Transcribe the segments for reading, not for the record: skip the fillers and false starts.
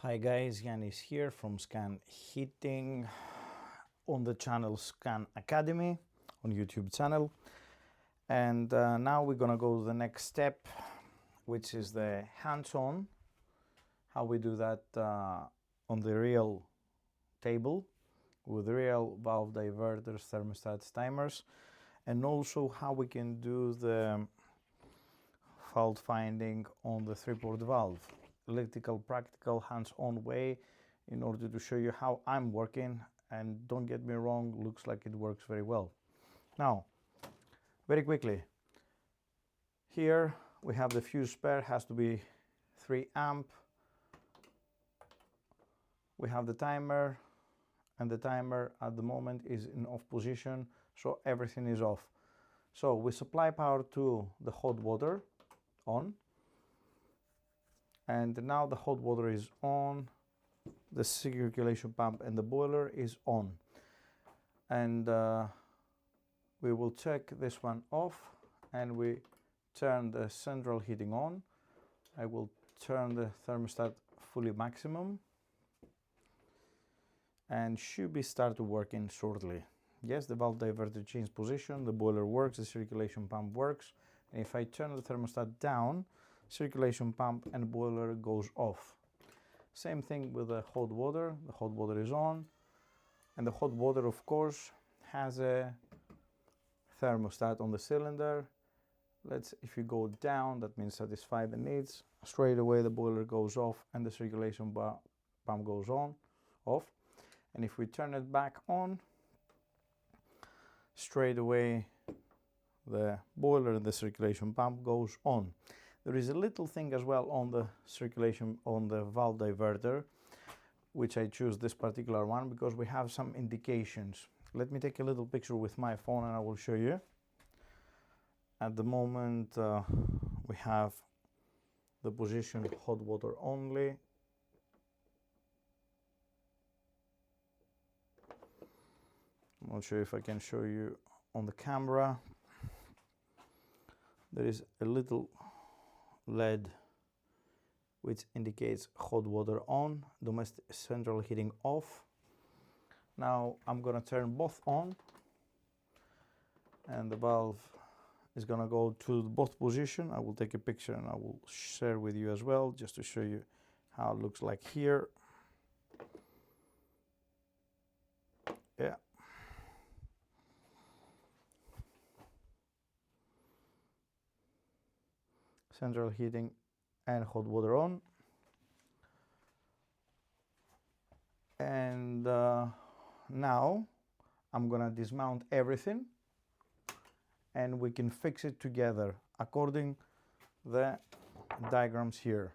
Hi guys, Yiannis here from Scan Heating on the channel Scan Academy on YouTube channel. And now we're gonna go to the next step, which is the hands-on, how we do that on the real table with real valve diverters, thermostats, timers, and also how we can do the fault finding on the 3-port valve. Electrical, practical, hands-on way in order to show you how I'm working, and don't get me wrong, looks like it works very well. Now, very quickly, here we have the fuse spare, has to be 3 amp. We have the timer, and the timer at the moment is in off position, so everything is off. So we supply power to the hot water on, and now the hot water is on, the circulation pump and the boiler is on, and we will check this one off and we turn the central heating on. I will turn the thermostat fully maximum and should be start working shortly. Yes, the valve diverter changed position, the boiler works, the circulation pump works, and if I turn the thermostat down, circulation pump and boiler goes off. Same thing with the hot water. The hot water is on, and the hot water of course has a thermostat on the cylinder. If you go down, that means satisfy the needs. Straight away the boiler goes off and the circulation pump goes off. And if we turn it back on, straight away the boiler and the circulation pump goes on. There is a little thing as well on the circulation, on the valve diverter, which I choose this particular one because we have some indications. Let me take a little picture with my phone and I will show you. At the moment we have the position hot water only. I'm not sure if I can show you on the camera. There is a little LED which indicates hot water on, domestic central heating off. Now I'm gonna turn both on and the valve is gonna go to both position. I will take a picture and I will share with you as well, just to show you how it looks like here. Yeah. Central heating and hot water on, and now I'm gonna dismount everything and we can fix it together according the diagrams here.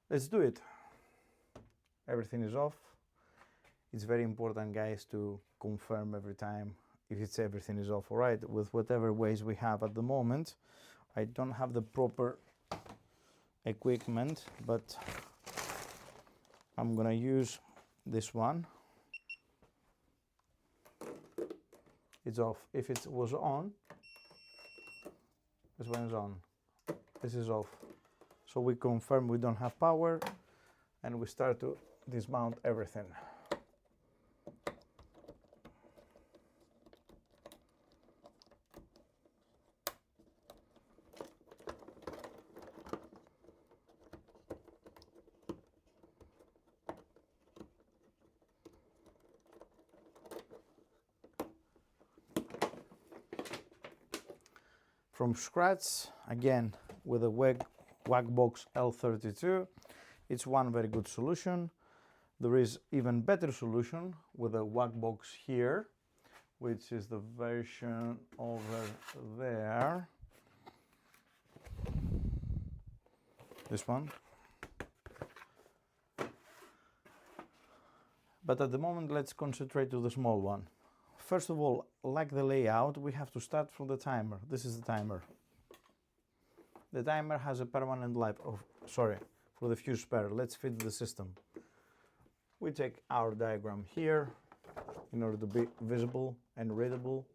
Let's do it. Everything is off. It's very important, guys, to confirm every time if everything is off. All right, with whatever ways we have at the moment. I don't have the proper equipment, but I'm gonna use this one. It's off. If it was on, this one is on. This is off. So we confirm we don't have power and we start to dismount everything. From scratch, again, with a Wackbox L32, it's one very good solution. There is even better solution with a Wackbox here, which is the version over there. This one. But at the moment, let's concentrate to the small one. First of all, like the layout, we have to start from the timer. This is the timer. The timer has a permanent life for the fuse spare. Let's fit the system. We take our diagram here in order to be visible and readable.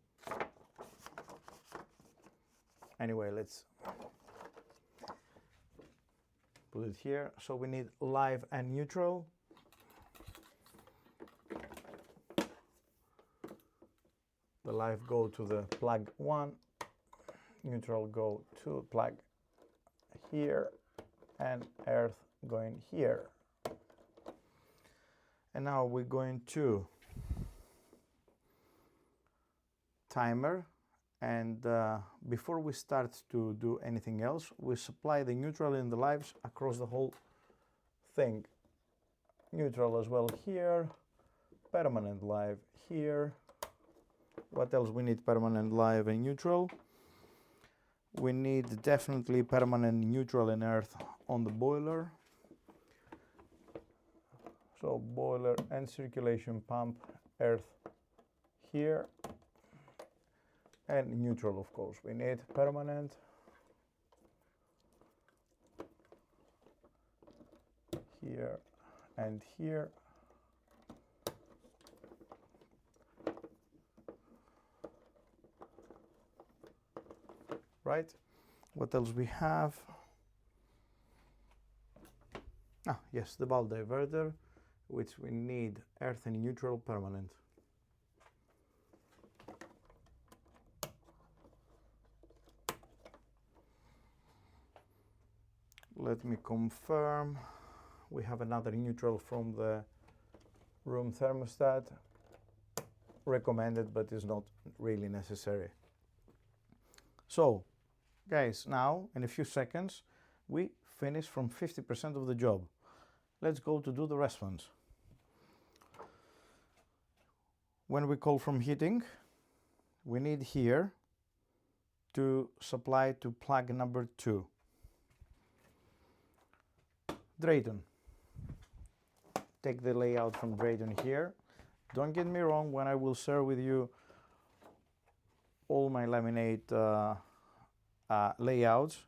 Anyway, let's put it here. So we need live and neutral. The live go to the plug 1, neutral go to plug here, and earth going here. And now we're going to timer, and before we start to do anything else, we supply the neutral in the lives across the whole thing. Neutral as well here, permanent live here. What else we need? Permanent live and neutral. We need definitely permanent neutral and earth on the boiler. So boiler and circulation pump, earth here, and neutral, of course. We need permanent here and here. Right? What else we have? Yes, the valve diverter, which we need earth and neutral permanent. Let me confirm. We have another neutral from the room thermostat. Recommended, but is not really necessary. So, guys, now in a few seconds, we finish from 50% of the job. Let's go to do the rest ones. When we call from heating, we need here to supply to plug number 2. Drayton. Take the layout from Drayton here. Don't get me wrong, when I will share with you all my laminate layouts,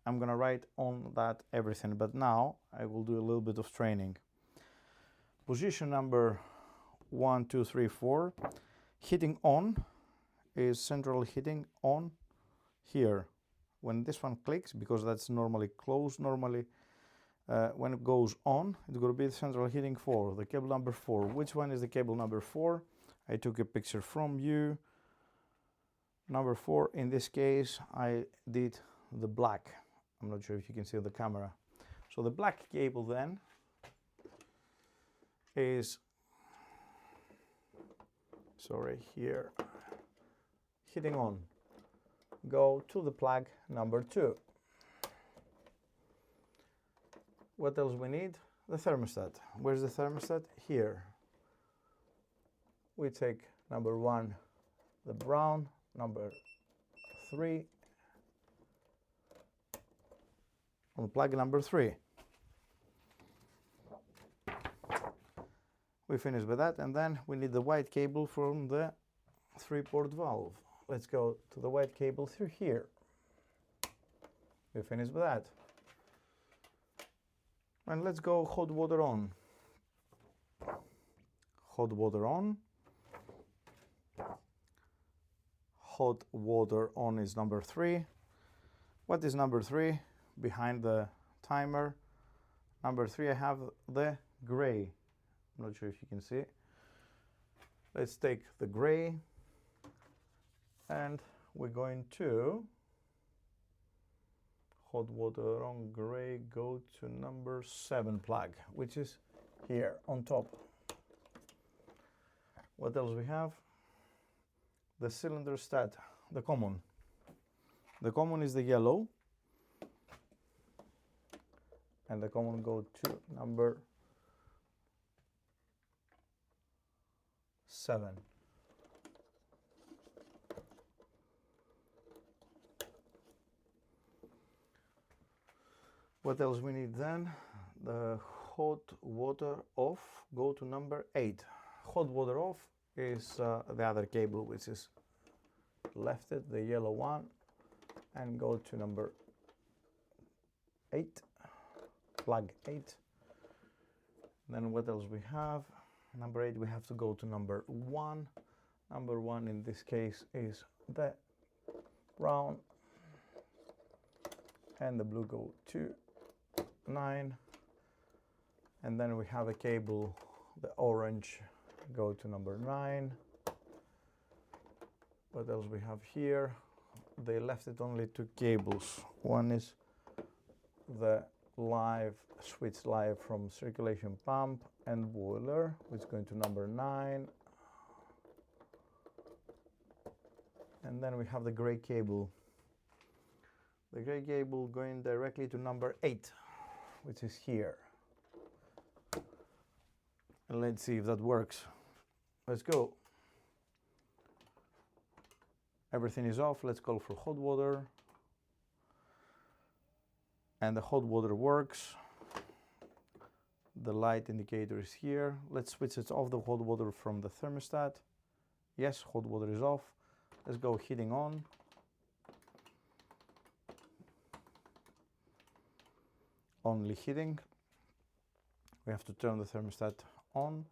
I'm gonna write on that everything, but now I will do a little bit of training. Position number 1, 2, 3, 4. Heating on is central heating on here. When this one clicks, because that's normally closed normally, when it goes on, it's going to be the central heating 4, the cable number 4. Which one is the cable number 4? I took a picture from you. Number 4, in this case, I did the black. I'm not sure if you can see the camera. So the black cable then is, sorry, here, heating on. Go to the plug number 2. What else we need? The thermostat. Where's the thermostat? Here. We take number 1, the brown, number 3, on plug number 3. We finish with that, and then we need the white cable from the 3-port valve. Let's go to the white cable through here. We finish with that. And let's go hot water on. Hot water on. Hot water on is number 3. What is number 3? Behind the timer. Number 3, I have the gray. I'm not sure if you can see it. Let's take the gray, and we're going to hot water on gray, go to number 7 plug, which is here on top. What else we have? The cylinder stat, the common. The common is the yellow, and the common go to number 7. What else we need then? The hot water off, go to number 8. Hot water off is the other cable, which is left it, the yellow one, and go to number 8, plug 8. Then what else we have? Number 8, we have to go to number 1. Number 1 in this case is the brown, and the blue go to 9. And then we have a cable, the orange, go to number 9. What else we have here? They left it only 2 cables. One is the live, switch live from circulation pump and boiler, which is going to number 9. And then we have the gray cable. The gray cable going directly to number 8, which is here. And let's see if that works. Let's go. Everything is off. Let's call for hot water. And the hot water works. The light indicator is here. Let's switch it off, the hot water from the thermostat. Yes, hot water is off. Let's go heating on. Only heating. We have to turn the thermostat on.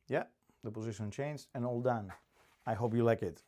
Yeah, the position changed and all done. I hope you like it.